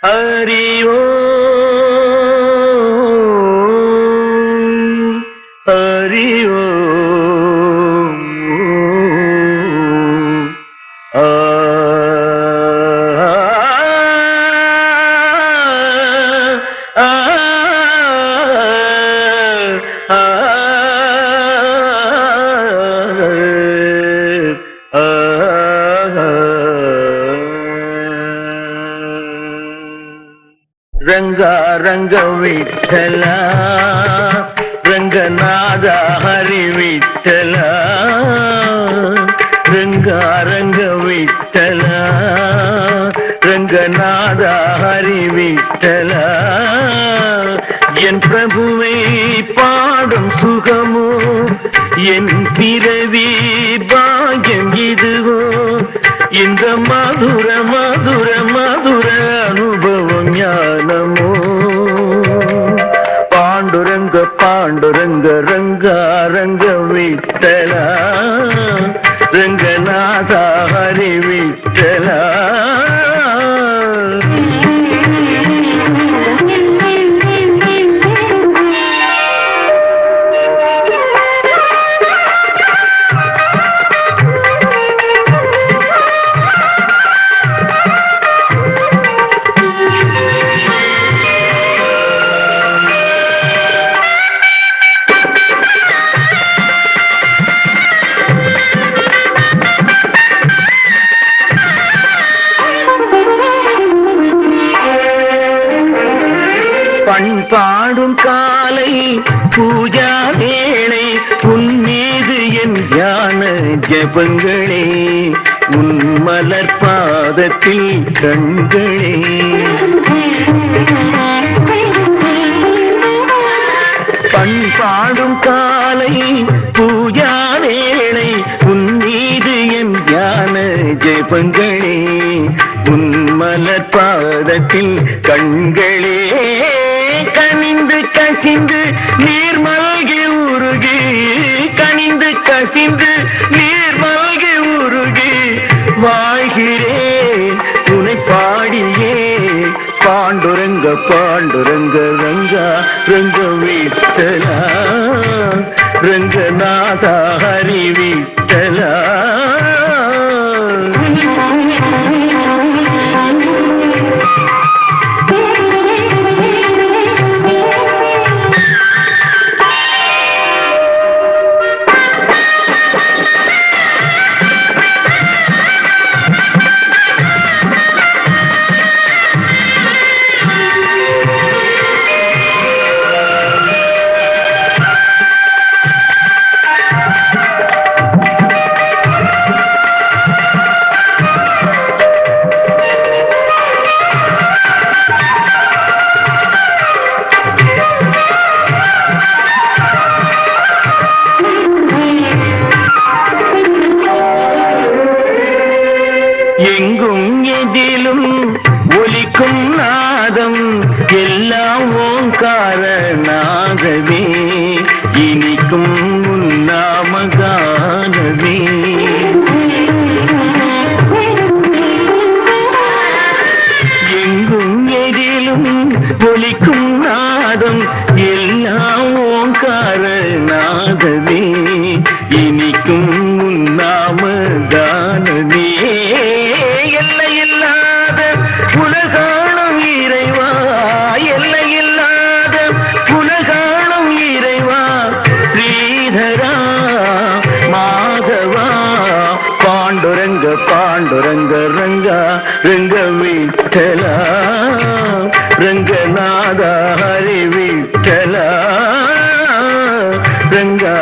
ஹரி ஹரி ரங்கா ரங்க விட்டலா ரங்கநாத ஹரி விட்டலா ரங்கா ரங்க விட்டலா ரங்கநாத ஹரி விட்டலா என் பிரபுவை பாடும் சுகமோ என் பிறவி பாக்கியம் இதுவோ இந்த மதுர மதுர மதுர அனுபவம் ஞானமோ பாண்டுரங்க பாண்டுரங்க ரங்கா ரங்க விட்டலா ரங்கநாதா ஹரி விட்டலா பண்பாடும் காலை பூஜா வேளை உன் மீது என் தியான ஜபங்களே உன் மலர் பாதத்தில் கண்களே பண்பாடும் காலை பூஜா வேளை உன் மீது என் தியான ஜபங்களே உன் மலர் பாதத்தில் கண்களே கனிந்து கசிந்து நீர் மல்கி உருகி கனிந்து கசிந்து நீர் மல்கி உருகி வாழ்கிறேன் துணை பாடியே பாண்டுரங்க பாண்டுரங்க ரங்கா ரங்க விட்டலா ரங்கநாதா ஹரி விட்டலா எங்கும் எதிலும் ஒலிக்கும் நாதம் எல்லாம் ஓங்காரனாகவே இனிக்கும் உன்னாமகானவே எங்கும் எதிலும் ஒலிக்கும் நாதம் எல்லாம் ஓங்காரனாகவே இனிக்கும் உன்னாமகானவே எல்லையில்லாத உலகாளும் இறைவா எல்லையில்லாத உலகாளும் இறைவா ஸ்ரீதரா மாதவா பாண்டுரங்க பாண்டுரங்க ரங்கா ரங்க விட்டலா ரங்கநாதா ஹரி விட்டலா ரங்கா